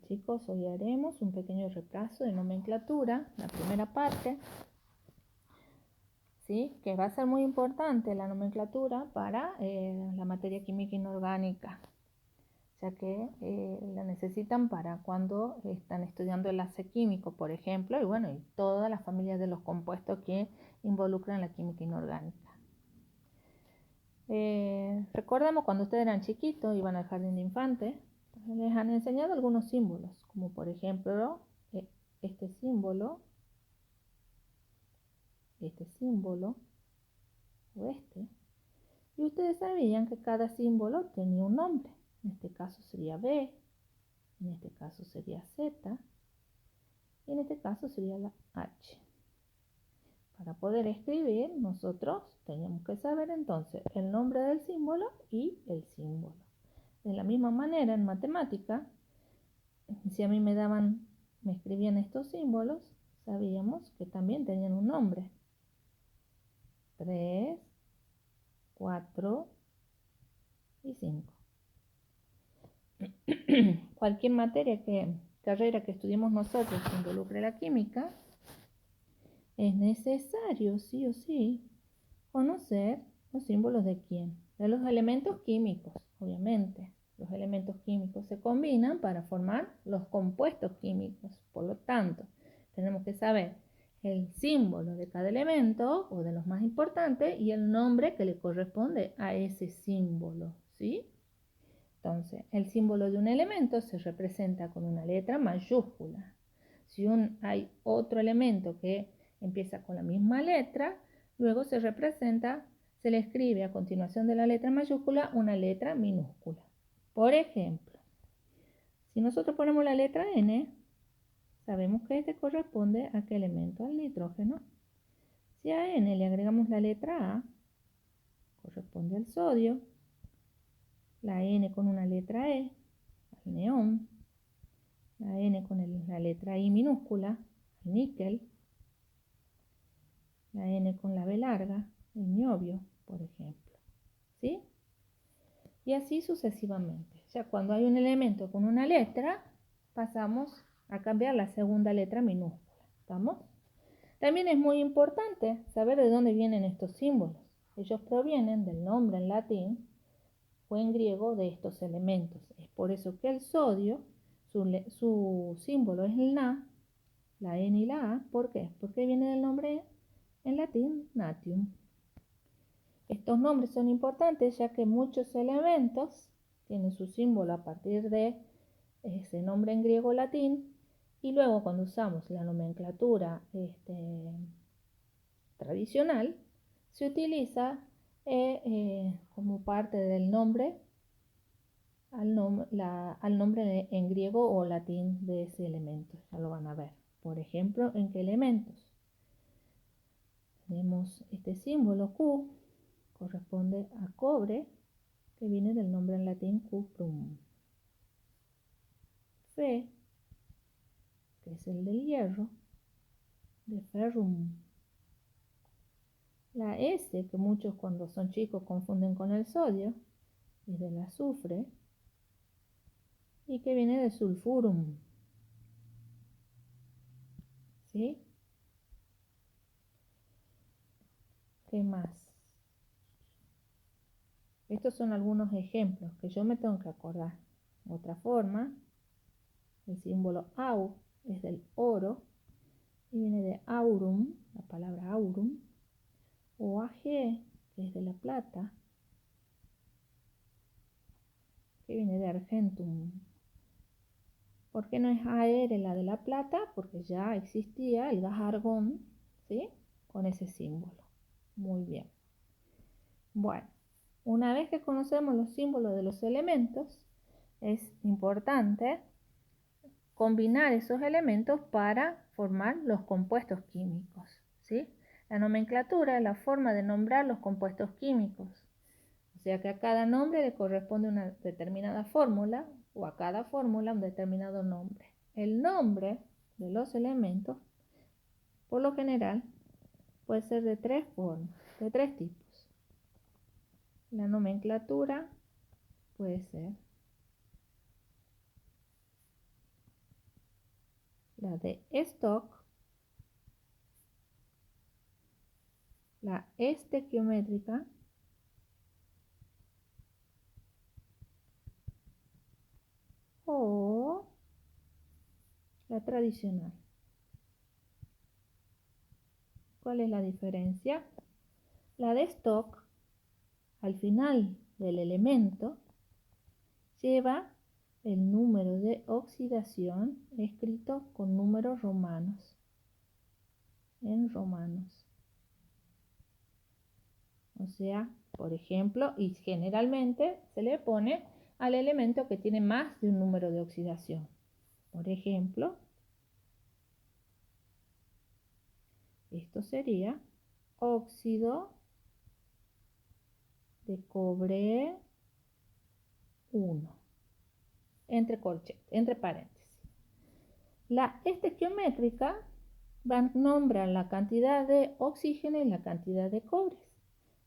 chicos, hoy haremos un pequeño repaso de nomenclatura, la primera parte, ¿sí? Que va a ser muy importante la nomenclatura para la materia química inorgánica, ya que la necesitan para cuando están estudiando el enlace químico, por ejemplo, y bueno, y todas las familias de los compuestos que involucran la química inorgánica. Recordemos cuando ustedes eran chiquitos, iban al jardín de infantes, les han enseñado algunos símbolos, como por ejemplo este símbolo o este, y ustedes sabían que cada símbolo tenía un nombre. En este caso sería B, en este caso sería Z, y en este caso sería la H. Para poder escribir, nosotros teníamos que saber entonces el nombre del símbolo y el símbolo. De la misma manera, en matemática, si a mí me escribían estos símbolos, sabíamos que también tenían un nombre. 3, 4 y 5. Cualquier carrera que estudiemos nosotros que involucre la química, es necesario, sí o sí, conocer los símbolos de quién. De los elementos químicos, obviamente. Los elementos químicos se combinan para formar los compuestos químicos. Por lo tanto, tenemos que saber el símbolo de cada elemento o de los más importantes y el nombre que le corresponde a ese símbolo, ¿sí? Entonces, el símbolo de un elemento se representa con una letra mayúscula. Si hay otro elemento que empieza con la misma letra, luego se le escribe a continuación de la letra mayúscula una letra minúscula. Por ejemplo, si nosotros ponemos la letra N, sabemos que este corresponde a qué elemento, al nitrógeno. Si a N le agregamos la letra A, corresponde al sodio. La N con una letra E, al neón. La N con la letra I minúscula, al níquel. La N con la B larga, el niobio, por ejemplo. ¿Sí? Y así sucesivamente. Ya cuando hay un elemento con una letra, pasamos a cambiar la segunda letra minúscula. ¿Estamos? También es muy importante saber de dónde vienen estos símbolos. Ellos provienen del nombre en latín o en griego de estos elementos. Es por eso que el sodio, su símbolo es el Na, la N y la A. ¿Por qué? Porque viene del nombre en latín natium. Estos nombres son importantes ya que muchos elementos tienen su símbolo a partir de ese nombre en griego o latín, y luego cuando usamos la nomenclatura tradicional, se utiliza como parte del nombre al nombre en griego o latín de ese elemento. Ya lo van a ver. Por ejemplo, ¿en qué elementos? Tenemos este símbolo Q, corresponde a cobre, que viene del nombre en latín cuprum. Fe, que es el del hierro, de ferrum. La S, que muchos cuando son chicos confunden con el sodio, es del azufre, y que viene de sulfurum. ¿Sí? ¿Qué más? Estos son algunos ejemplos que yo me tengo que acordar. Otra forma, el símbolo Au es del oro y viene de aurum, la palabra aurum, o Ag, que es de la plata, que viene de argentum. ¿Por qué no es AR la de la plata? Porque ya existía el gas argón, ¿sí? Con ese símbolo. Muy bien. Bueno, una vez que conocemos los símbolos de los elementos, es importante combinar esos elementos para formar los compuestos químicos, ¿sí? La nomenclatura es la forma de nombrar los compuestos químicos. O sea que a cada nombre le corresponde una determinada fórmula o a cada fórmula un determinado nombre. El nombre de los elementos, por lo general, puede ser de tres formas, de tres tipos. La nomenclatura puede ser la de stock, la estequiométrica o la tradicional. ¿Cuál es la diferencia? La de stock, al final del elemento, lleva el número de oxidación escrito con números romanos, en romanos. O sea, por ejemplo, y generalmente se le pone al elemento que tiene más de un número de oxidación. Por ejemplo, esto sería óxido de cobre 1, entre paréntesis. La estequiométrica nombra la cantidad de oxígeno y la cantidad de cobre.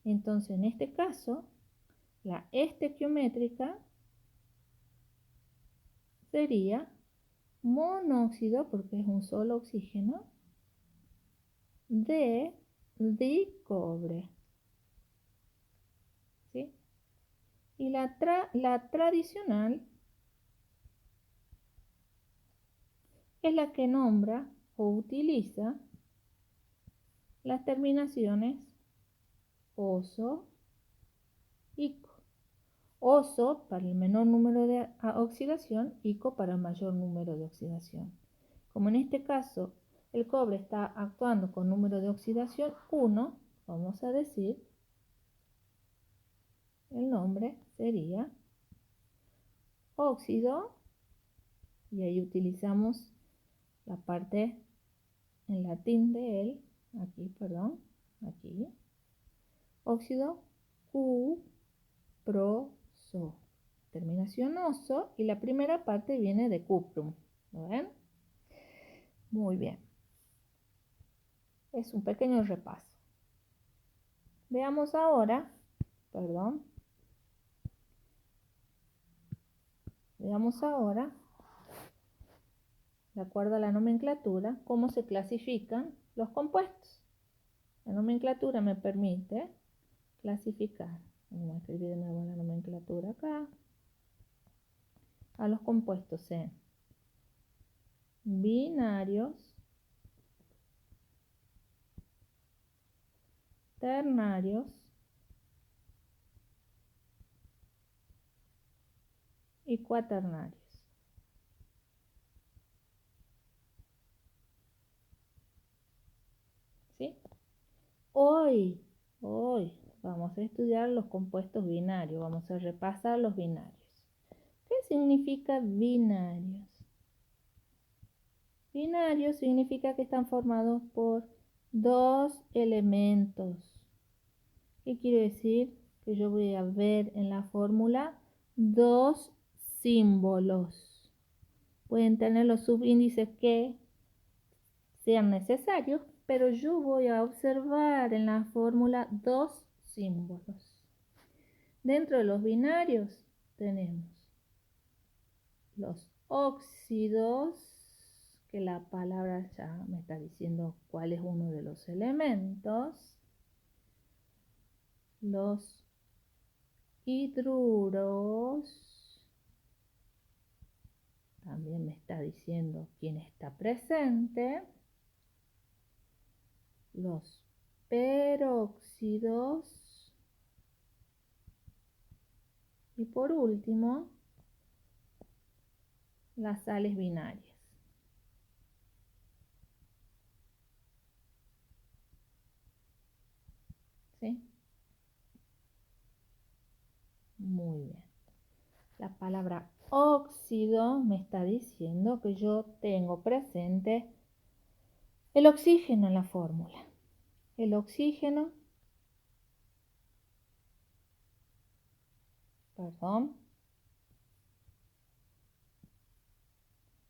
Entonces, en este caso, la estequiométrica sería monóxido, porque es un solo oxígeno, de dicobre. ¿Sí? Y la tradicional es la que nombra o utiliza las terminaciones oso, ico. Oso para el menor número de oxidación, ico para el mayor número de oxidación. Como en este caso el cobre está actuando con número de oxidación 1, vamos a decir, el nombre sería óxido, y ahí utilizamos la parte en latín de él, aquí, perdón, aquí, óxido cuproso, terminación oso, y la primera parte viene de cuprum, ¿lo ven? Muy bien. Es un pequeño repaso. Veamos ahora, veamos ahora, de acuerdo a la nomenclatura, cómo se clasifican los compuestos. La nomenclatura me permite clasificar, vamos a escribir de nuevo la nomenclatura acá, a los compuestos en binarios, ternarios y cuaternarios. ¿Sí? Hoy vamos a estudiar los compuestos binarios, vamos a repasar los binarios. ¿Qué significa binarios? Binarios significa que están formados por dos elementos. ¿Qué quiere decir? Que yo voy a ver en la fórmula dos símbolos. Pueden tener los subíndices que sean necesarios, pero yo voy a observar en la fórmula dos símbolos. Dentro de los binarios tenemos los óxidos, que la palabra ya me está diciendo cuál es uno de los elementos, los hidruros, también me está diciendo quién está presente, los peróxidos y por último las sales binarias. ¿Sí? Muy bien. La palabra óxido me está diciendo que yo tengo presente el oxígeno en la fórmula. El oxígeno,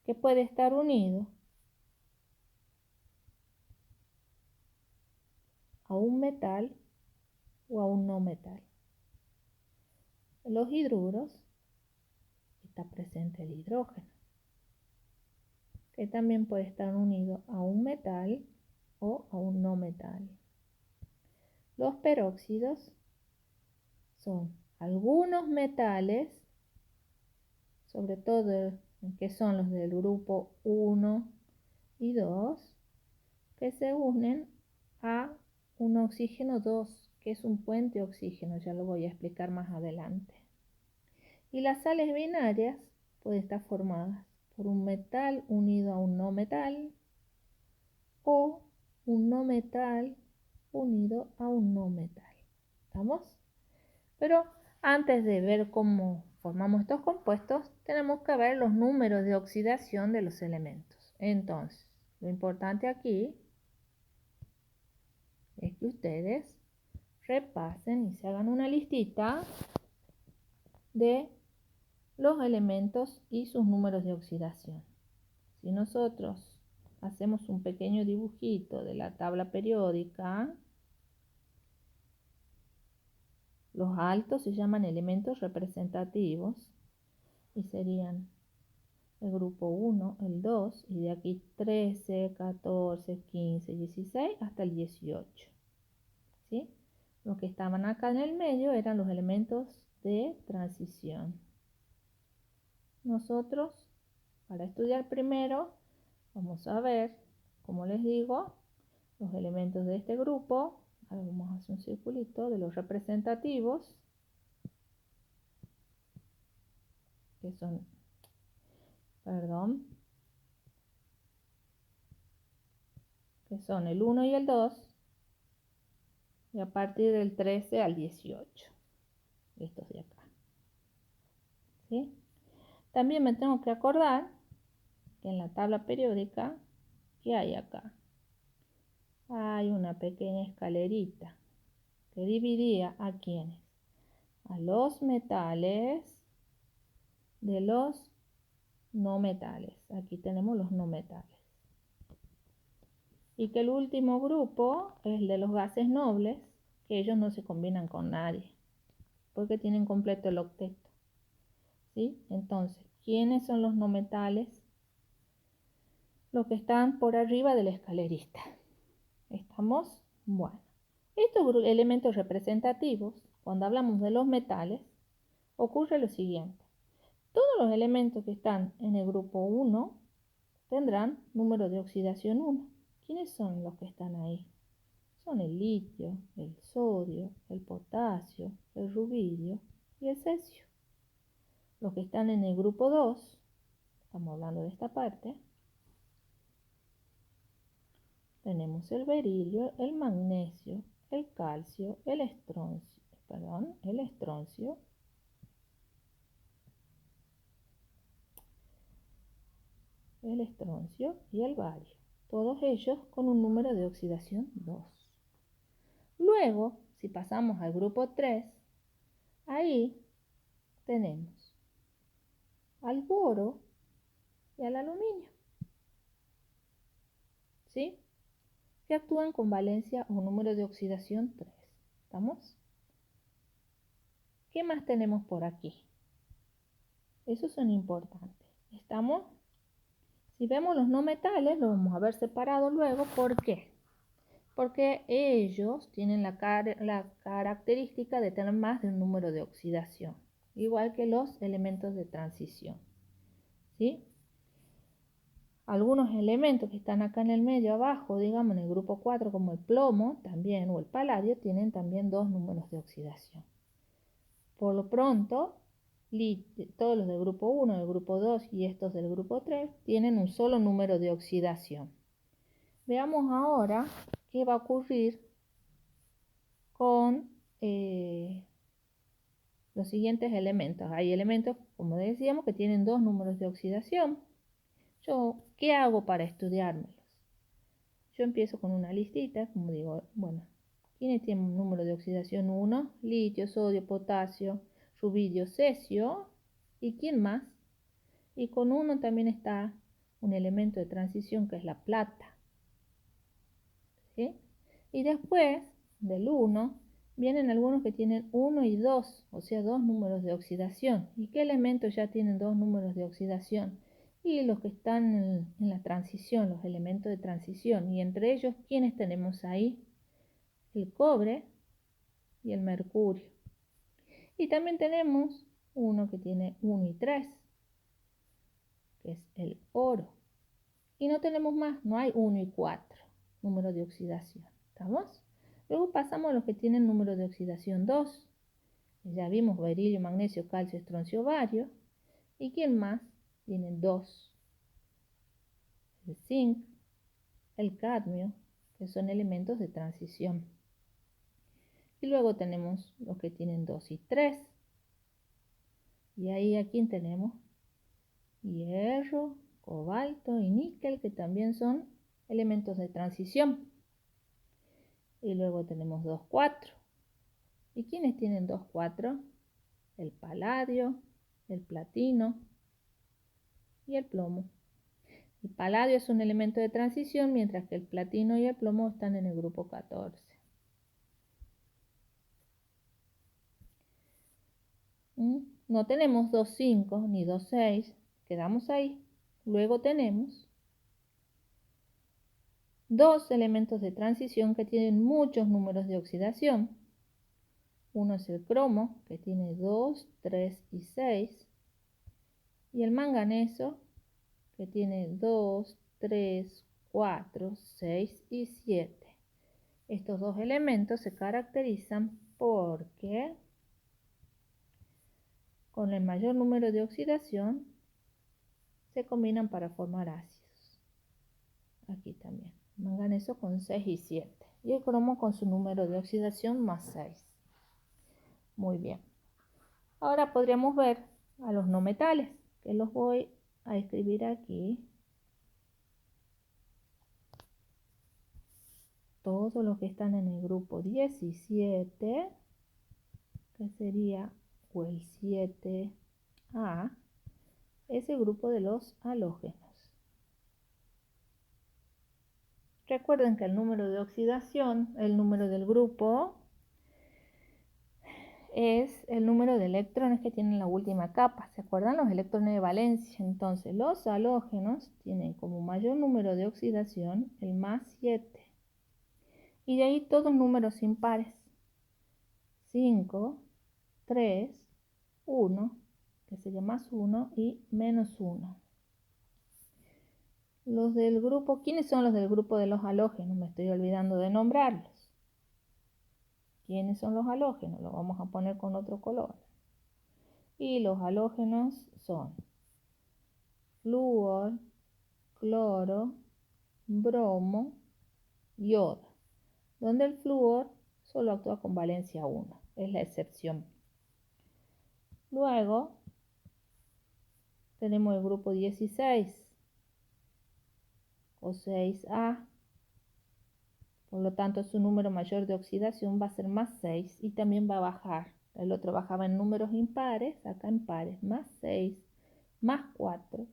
que puede estar unido a un metal o a un no metal. En los hidruros está presente el hidrógeno, ¿ok? que también puede estar unido a un metal o a un no metal. Los peróxidos son algunos metales, sobre todo que son los del grupo 1 y 2, que se unen a un oxígeno 2, que es un puente oxígeno, ya lo voy a explicar más adelante. Y las sales binarias pueden estar formadas por un metal unido a un no metal o un no metal unido a un no metal. ¿Estamos? Pero antes de ver cómo formamos estos compuestos, tenemos que ver los números de oxidación de los elementos. Entonces, lo importante aquí es que ustedes repasen y se hagan una listita de los elementos y sus números de oxidación. Si nosotros hacemos un pequeño dibujito de la tabla periódica, los altos se llaman elementos representativos y serían el grupo 1, el 2 y de aquí 13, 14, 15, 16 hasta el 18. ¿Sí? Los que estaban acá en el medio eran los elementos de transición. Nosotros, para estudiar primero, vamos a ver, como les digo, los elementos de este grupo. Ahora vamos a hacer un circulito de los representativos, que son, que son el 1 y el 2, y a partir del 13 al 18, estos de acá. ¿Sí? También me tengo que acordar que en la tabla periódica, ¿qué hay acá? Hay una pequeña escalerita que dividía a quiénes, a los metales de los no metales. Aquí tenemos los no metales. Y que el último grupo es el de los gases nobles, que ellos no se combinan con nadie, porque tienen completo el octeto. ¿Sí? Entonces, ¿quiénes son los no metales? Los que están por arriba de la escalerita. ¿Estamos? Bueno, estos elementos representativos, cuando hablamos de los metales, ocurre lo siguiente. Todos los elementos que están en el grupo 1 tendrán número de oxidación 1. ¿Quiénes son los que están ahí? Son el litio, el sodio, el potasio, el rubidio y el cesio. Los que están en el grupo 2, estamos hablando de esta parte, tenemos el berilio, el magnesio, el calcio, el estroncio, y el bario. Todos ellos con un número de oxidación 2. Luego, si pasamos al grupo 3, ahí tenemos al boro y al aluminio, ¿sí? Que actúan con valencia o número de oxidación 3. ¿Estamos? ¿Qué más tenemos por aquí? Esos son importantes. ¿Estamos? Si vemos los no metales, los vamos a ver separados luego. ¿Por qué? Porque ellos tienen la característica de tener más de un número de oxidación, igual que los elementos de transición. ¿Sí? Algunos elementos que están acá en el medio abajo, digamos en el grupo 4, como el plomo también, o el paladio, tienen también 2 números de oxidación. Por lo pronto, todos los del grupo 1, del grupo 2 y estos del grupo 3 tienen un solo número de oxidación. Veamos ahora qué va a ocurrir con los siguientes elementos. Hay elementos, como decíamos, que tienen 2 números de oxidación. ¿Qué hago para estudiármelos? Yo empiezo con una listita, como digo, bueno, ¿quiénes tienen un número de oxidación 1? Litio, sodio, potasio, rubidio, cesio. ¿Y quién más? Y con 1 también está un elemento de transición que es la plata. ¿Sí? Y después del 1 vienen algunos que tienen 1 y 2, o sea, 2 números de oxidación. ¿Y qué elementos ya tienen 2 números de oxidación? y los que están en la transición, los elementos de transición. Y entre ellos, ¿quiénes tenemos ahí? El cobre y el mercurio. Y también tenemos uno que tiene 1 y 3, que es el oro. Y no tenemos más, no hay 1 y 4, número de oxidación. ¿Estamos? Luego pasamos a los que tienen número de oxidación 2. Ya vimos berilio, magnesio, calcio, estroncio, bario. ¿Y quién más? Tienen 2. El zinc, el cadmio, que son elementos de transición. Y luego tenemos los que tienen 2 y 3. Y ahí a quién tenemos hierro, cobalto y níquel, que también son elementos de transición. Y luego tenemos 2, 4. ¿Y quiénes tienen 2, 4? El paladio, el platino y el plomo. El paladio es un elemento de transición, mientras que el platino y el plomo están en el grupo 14. No tenemos 2, 5 ni 2, 6, quedamos ahí. Luego tenemos dos elementos de transición que tienen muchos números de oxidación. Uno es el cromo, que tiene 2, 3 y 6. Y el manganeso, que tiene 2, 3, 4, 6 y 7. Estos dos elementos se caracterizan porque con el mayor número de oxidación se combinan para formar ácidos. Aquí también, manganeso con 6 y 7. Y el cromo con su número de oxidación más 6. Muy bien. Ahora podríamos ver a los no metales, que los voy a escribir aquí. Todos los que están en el grupo 17, que sería o el 7A, es el grupo de los halógenos. Recuerden que el número de oxidación, el número del grupo, es el número de electrones que tienen la última capa. ¿Se acuerdan? Los electrones de valencia. Entonces, los halógenos tienen como mayor número de oxidación el más 7. Y de ahí todos números impares. 5, 3, 1, que sería más 1, y menos 1. Los del grupo, ¿quiénes son los del grupo de los halógenos? Me estoy olvidando de nombrarlos. ¿Quiénes son los halógenos? Lo vamos a poner con otro color. Y los halógenos son flúor, cloro, bromo, yodo. Donde el flúor solo actúa con valencia 1, es la excepción. Luego tenemos el grupo 16 o 6A. Por lo tanto, su número mayor de oxidación va a ser más 6 y también va a bajar. El otro bajaba en números impares, acá en pares, más 6, más 4,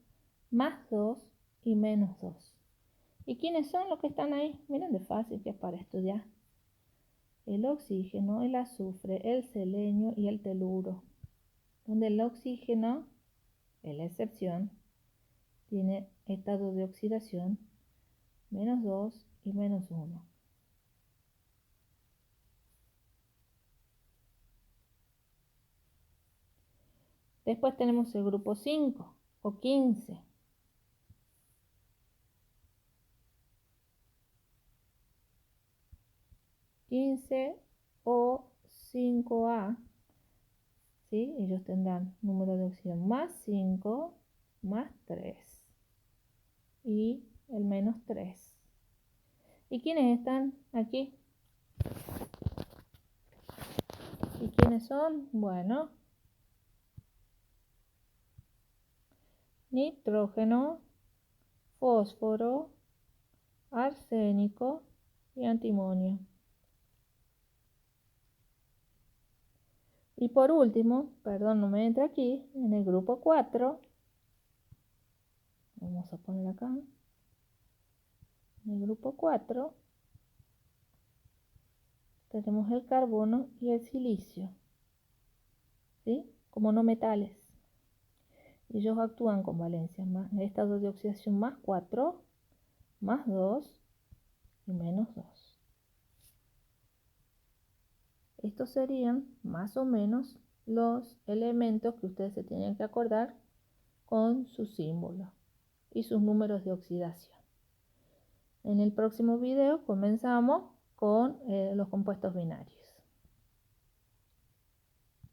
más 2 y menos 2. ¿Y quiénes son los que están ahí? Miren de fácil que es para estudiar. El oxígeno, el azufre, el selenio y el teluro. Donde el oxígeno, es la excepción, tiene estado de oxidación menos 2 y menos 1. Después tenemos el grupo 5 o 15. O 5A, ¿sí? Ellos tendrán número de oxígeno más 5, más 3 y el menos 3. ¿Y quiénes están aquí? ¿Y quiénes son? Bueno, nitrógeno, fósforo, arsénico y antimonio. Y por último, perdón, no me entra aquí, en el grupo 4, vamos a poner acá, en el grupo 4, tenemos el carbono y el silicio, ¿sí? Como no metales. Y ellos actúan con valencia más, estado de oxidación más 4, más 2 y menos 2. Estos serían más o menos los elementos que ustedes se tienen que acordar con sus símbolos y sus números de oxidación. En el próximo video comenzamos con los compuestos binarios.